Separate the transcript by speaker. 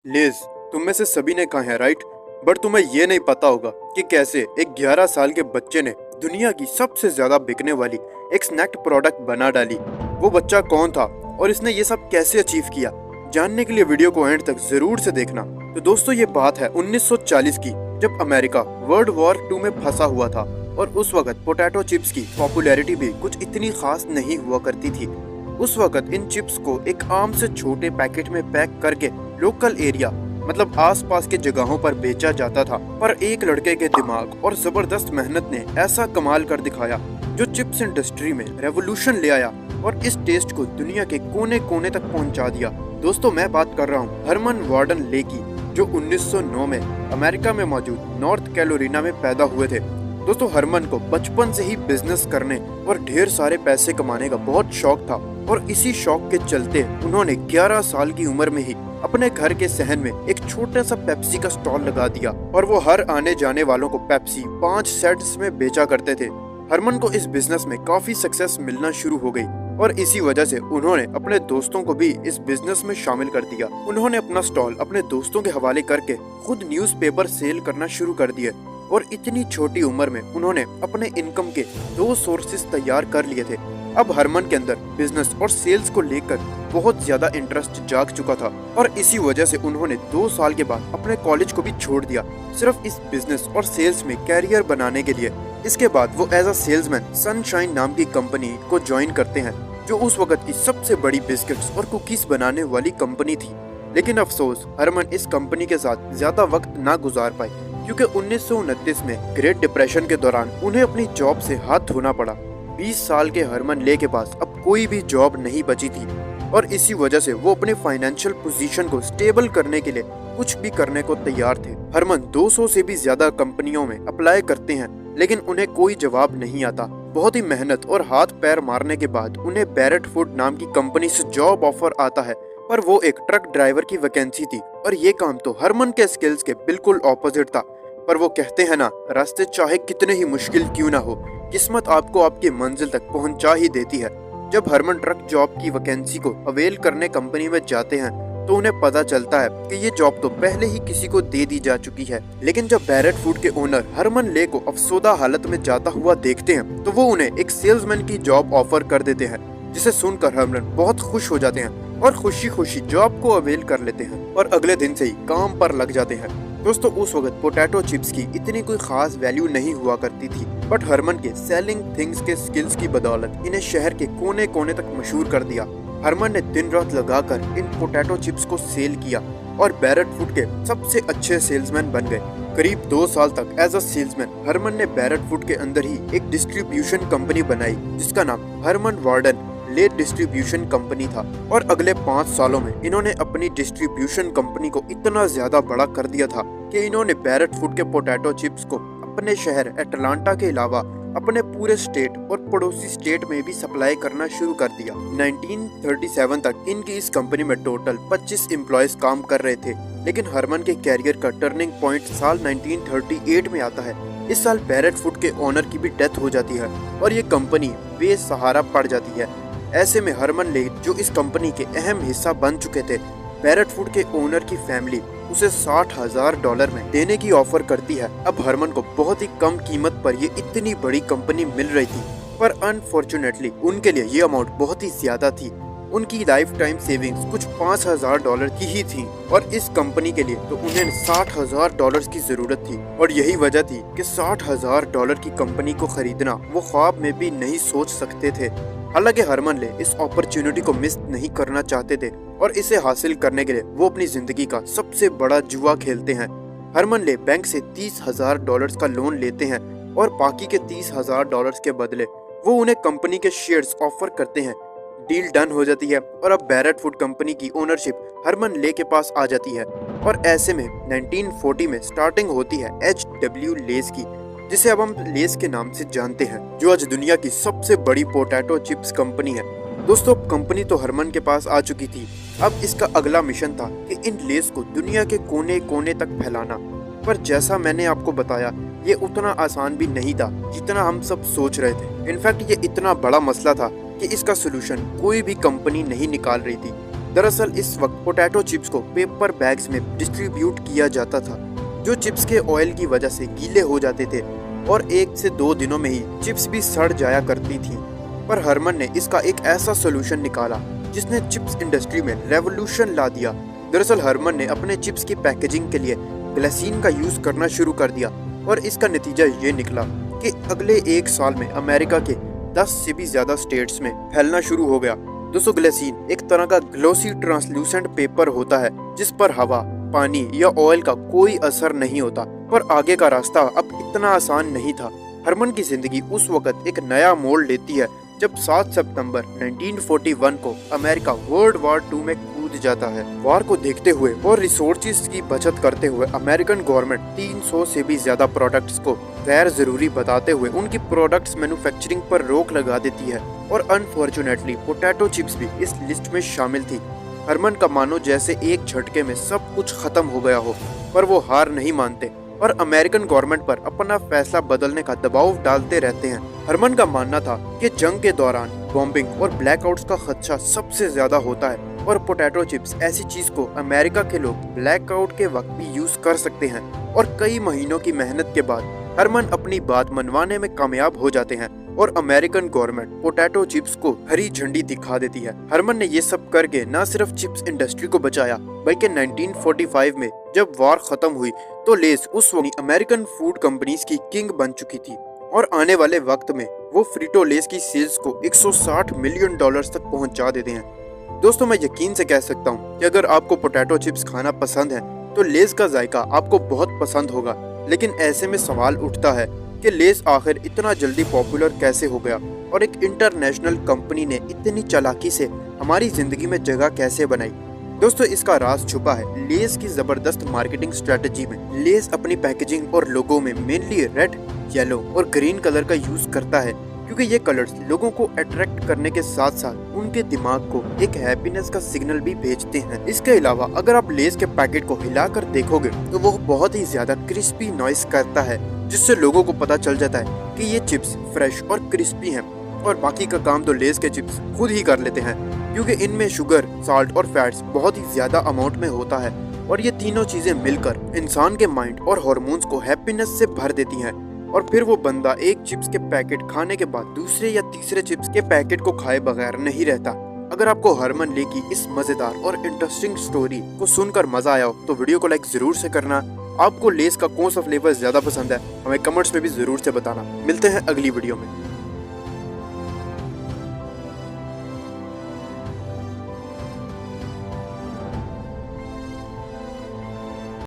Speaker 1: Liz, तुम में से सभी ने कहा है राइट, बट तुम्हें ये नहीं पता होगा कि कैसे एक 11 साल के बच्चे ने दुनिया की सबसे ज्यादा बिकने वाली एक स्नैक्ड प्रोडक्ट बना डाली। वो बच्चा कौन था और इसने ये सब कैसे अचीव किया, जानने के लिए वीडियो को एंड तक जरूर से देखना। तो दोस्तों, ये बात है 1940 की, जब अमेरिका वर्ल्ड वॉर 2 में फंसा हुआ था और उस वक्त पोटैटो चिप्स की पॉपुलैरिटी भी कुछ इतनी खास नहीं हुआ करती थी। उस वक्त इन चिप्स को एक आम से छोटे पैकेट में पैक करके लोकल एरिया मतलब आसपास के जगहों पर बेचा जाता था। पर एक लड़के के दिमाग और जबरदस्त मेहनत ने ऐसा कमाल कर दिखाया जो चिप्स इंडस्ट्री में रेवोल्यूशन ले आया और इस टेस्ट को दुनिया के कोने कोने तक पहुंचा दिया। दोस्तों, मैं बात कर रहा हूँ हरमन वार्डन ले की, जो 1909 में अमेरिका में मौजूद नॉर्थ कैरोलिना में पैदा हुए थे। दोस्तों, हरमन को बचपन से ही बिजनेस करने और ढेर सारे पैसे कमाने का बहुत शौक था और इसी शौक के चलते उन्होंने 11 साल की उम्र में ही अपने घर के सहन में एक छोटा सा पेप्सी का स्टॉल लगा दिया और वो हर आने जाने वालों को पेप्सी 5 सेट्स में बेचा करते थे। हरमन को इस बिजनेस में काफी सक्सेस मिलना शुरू हो गई और इसी वजह से उन्होंने अपने दोस्तों को भी इस बिजनेस में शामिल कर दिया। उन्होंने अपना स्टॉल अपने दोस्तों के हवाले करके खुद न्यूज़पेपर सेल करना शुरू कर दिए और इतनी छोटी उम्र में उन्होंने अपने इनकम के 2 सोर्सेस तैयार कर लिए थे। अब हरमन के अंदर बिजनेस और सेल्स को लेकर बहुत ज्यादा इंटरेस्ट जाग चुका था और इसी वजह से उन्होंने 2 साल के बाद अपने कॉलेज को भी छोड़ दिया, सिर्फ इस बिजनेस और सेल्स में कैरियर बनाने के लिए। इसके बाद वो एज अ सेल्समैन सनशाइन नाम की कंपनी को ज्वाइन करते हैं, जो उस वक्त की सबसे बड़ी बिस्किट्स और कुकीज बनाने वाली कंपनी थी। लेकिन अफसोस, हरमन इस कंपनी के साथ ज्यादा वक्त ना गुजार पाए क्योंकि 1929 में ग्रेट डिप्रेशन के दौरान उन्हें अपनी जॉब से हाथ धोना पड़ा। 20 साल के हरमन ले के पास अब कोई भी जॉब नहीं बची थी और इसी वजह से वो अपने फाइनेंशियल पोजीशन को स्टेबल करने के लिए कुछ भी करने को तैयार थे। हरमन 200 से भी ज्यादा कंपनियों में अप्लाई करते हैं लेकिन उन्हें कोई जवाब नहीं आता। बहुत ही मेहनत और हाथ पैर मारने के बाद उन्हें बैरेट फूड नाम की कंपनी से जॉब ऑफर आता है, पर वो एक ट्रक ड्राइवर की वैकेंसी थी और ये काम तो हरमन के स्किल्स के बिल्कुल ऑपोजिट था। पर वो कहते हैं ना, रास्ते चाहे कितने ही मुश्किल क्यों ना हो, किस्मत आपको आपकी मंजिल तक पहुंचा ही देती है। जब हरमन ट्रक जॉब की वैकेंसी को अवेल करने कंपनी में जाते हैं तो उन्हें पता चलता है कि ये जॉब तो पहले ही किसी को दे दी जा चुकी है। लेकिन जब बैरेट फूड के ओनर हरमन ले को अफसोदा हालत में जाता हुआ देखते हैं तो वो उन्हें एक सेल्समैन की जॉब ऑफर कर देते हैं, जिसे सुनकर हरमन बहुत खुश हो जाते हैं और खुशी खुशी जॉब को अवेल कर लेते हैं और अगले दिन से ही काम पर लग जाते हैं। दोस्तों, उस वक्त पोटैटो चिप्स की इतनी कोई खास वैल्यू नहीं हुआ करती थी, बट हरमन के सेलिंग थिंग्स के स्किल्स की बदौलत इन्हें शहर के कोने कोने तक मशहूर कर दिया। हरमन ने दिन रात लगाकर इन पोटैटो चिप्स को सेल किया और बैरेट फूड के सबसे अच्छे सेल्समैन बन गए। करीब 2 साल तक एज अ सेल्समैन हरमन ने बैरेट फूड के अंदर ही एक डिस्ट्रीब्यूशन कंपनी बनाई जिसका नाम हरमन वार्डन ले डिस्ट्रीब्यूशन कंपनी था और अगले 5 सालों में इन्होंने अपनी डिस्ट्रीब्यूशन कंपनी को इतना ज्यादा बड़ा कर दिया था कि इन्होंने बैरेट फूड के पोटैटो चिप्स को अपने शहर एटलांटा के अलावा अपने पूरे स्टेट और पड़ोसी स्टेट में भी सप्लाई करना शुरू कर दिया। 1937 तक इनकी इस कंपनी में टोटल 25 एम्प्लॉयज काम कर रहे थे। लेकिन हरमन के कैरियर का टर्निंग पॉइंट साल 1938 में आता है। इस साल बैरेट फूड के ओनर की भी डेथ हो जाती है और ये कंपनी बेसहारा पड़ जाती है। ऐसे में हरमन ले, जो इस कंपनी के अहम हिस्सा बन चुके थे, बैरेट फूड के ओनर की फैमिली उसे $60,000 में देने की ऑफर करती है। अब हरमन को बहुत ही कम कीमत पर ये इतनी बड़ी कंपनी मिल रही थी, पर अनफॉर्चुनेटली उनके लिए ये अमाउंट बहुत ही ज्यादा थी। उनकी लाइफ टाइम सेविंग्स कुछ $5,000 की ही थी और इस कंपनी के लिए तो उन्हें $60,000 की जरूरत थी और यही वजह थी कि $60,000 की कंपनी को खरीदना वो ख्वाब में भी नहीं सोच सकते थे। हालांकि हरमन ले इस अपॉर्चुनिटी को मिस नहीं करना चाहते थे और इसे हासिल करने के लिए वो अपनी जिंदगी का सबसे बड़ा जुआ खेलते हैं। हरमन ले बैंक से $30,000 का लोन लेते हैं और बाकी के $30,000 के बदले वो उन्हें कंपनी के शेयर्स ऑफर करते हैं। डील डन हो जाती है और अब बैरेट फूड कंपनी की ओनरशिप हरमन ले के पास आ जाती है और ऐसे में 1940 में स्टार्टिंग होती है HW लेस की, जिसे अब हम लेस के नाम से जानते हैं, जो आज दुनिया की सबसे बड़ी पोटैटो चिप्स कंपनी है। दोस्तों, कंपनी तो हरमन के पास आ चुकी थी, अब इसका अगला मिशन था कि इन लेस को दुनिया के कोने कोने तक फैलाना। पर जैसा मैंने आपको बताया, ये उतना आसान भी नहीं था जितना हम सब सोच रहे थे। इनफैक्ट ये इतना बड़ा मसला था कि इसका सोल्यूशन कोई भी कंपनी नहीं निकाल रही थी। दरअसल इस वक्त पोटैटो चिप्स को पेपर बैग्स में डिस्ट्रीब्यूट किया जाता था, जो चिप्स के ऑयल की वजह से गीले हो जाते थे और 1 से 2 दिनों में ही चिप्स भी सड़ जाया करती थी। पर हरमन ने इसका एक ऐसा सोल्यूशन निकाला जिसने चिप्स इंडस्ट्री में रेवोल्यूशन ला दिया। दरअसल हरमन ने अपने चिप्स की पैकेजिंग के लिए ग्लिसरीन का यूज करना शुरू कर दिया और इसका नतीजा ये निकला कि अगले 1 साल में अमेरिका के 10 से भी ज्यादा स्टेट्स में फैलना शुरू हो गया। दोस्तों, ग्लिसरीन एक तरह का ग्लोसी ट्रांसलूसेंट पेपर होता है जिस पर हवा, पानी या ऑयल का कोई असर नहीं होता। पर आगे का रास्ता अब इतना आसान नहीं था। हरमन की जिंदगी उस वक्त एक नया मोड़ लेती है जब 7 सितंबर 1941 को अमेरिका वर्ल्ड वॉर 2 में कूद जाता है। वार को देखते हुए और रिसोर्सेज की बचत करते हुए अमेरिकन गवर्नमेंट 300 से भी ज्यादा प्रोडक्ट्स को गैर जरूरी बताते हुए उनकी प्रोडक्ट्स मैन्युफैक्चरिंग पर रोक लगा देती है और अनफॉर्चुनेटली पोटैटो चिप्स भी इस लिस्ट में शामिल थी। हरमन का मानो जैसे एक झटके में सब कुछ खत्म हो गया हो, पर वो हार नहीं मानते और अमेरिकन गवर्नमेंट पर अपना फैसला बदलने का दबाव डालते रहते हैं। हरमन का मानना था कि जंग के दौरान बॉम्बिंग और ब्लैकआउट्स का खदशा सबसे ज्यादा होता है और पोटैटो चिप्स ऐसी चीज को अमेरिका के लोग ब्लैकआउट के वक्त भी यूज कर सकते हैं। और कई महीनों की मेहनत के बाद हरमन अपनी बात मनवाने में कामयाब हो जाते हैं और अमेरिकन गवर्नमेंट पोटैटो चिप्स को हरी झंडी दिखा देती है। हरमन ने ये सब करके न सिर्फ चिप्स इंडस्ट्री को बचाया बल्कि 1945 में जब वॉर खत्म हुई तो लेस उस वक्त अमेरिकन फूड कंपनीज की किंग बन चुकी थी और आने वाले वक्त में वो फ्रीटो लेस की सेल्स को 160 मिलियन डॉलर्स तक पहुंचा देते हैं। दोस्तों, मैं यकीन से कह सकता हूं कि अगर आपको पोटैटो चिप्स खाना पसंद है तो लेस का जायका आपको बहुत पसंद होगा। लेकिन ऐसे में सवाल उठता है कि लेस आखिर इतना जल्दी पॉपुलर कैसे हो गया और एक इंटरनेशनल कंपनी ने इतनी चालाकी से हमारी जिंदगी में जगह कैसे बनाई। दोस्तों, इसका राज छुपा है लेस की जबरदस्त मार्केटिंग स्ट्रेटजी में। लेस अपनी पैकेजिंग और लोगो में मेनली रेड, येलो और ग्रीन कलर का यूज करता है क्योंकि ये कलर्स लोगों को अट्रैक्ट करने के साथ साथ उनके दिमाग को एक हैप्पीनेस का सिग्नल भी भेजते हैं। इसके अलावा अगर आप लेस के पैकेट को हिलाकर देखोगे तो वो बहुत ही ज्यादा क्रिस्पी नॉइस करता है जिससे लोगों को पता चल जाता है कि ये चिप्स फ्रेश और क्रिस्पी हैं। और बाकी का काम तो लेस के चिप्स खुद ही कर लेते हैं क्योंकि इनमें शुगर, साल्ट और फैट्स बहुत ही ज्यादा अमाउंट में होता है और ये तीनों चीजें मिलकर इंसान के माइंड और हार्मोन्स को हैप्पीनेस से भर देती हैं। और फिर वो बंदा एक चिप्स के पैकेट खाने के बाद दूसरे या तीसरे चिप्स के पैकेट को खाए बगैर नहीं रहता। अगर आपको हरमन ले की इस मजेदार और इंटरेस्टिंग स्टोरी को सुनकर मजा आया हो तो वीडियो को लाइक जरूर से करना। आपको लेस का कौन सा फ्लेवर ज्यादा पसंद है हमें कमेंट्स में भी जरूर से बताना। मिलते हैं अगली वीडियो में।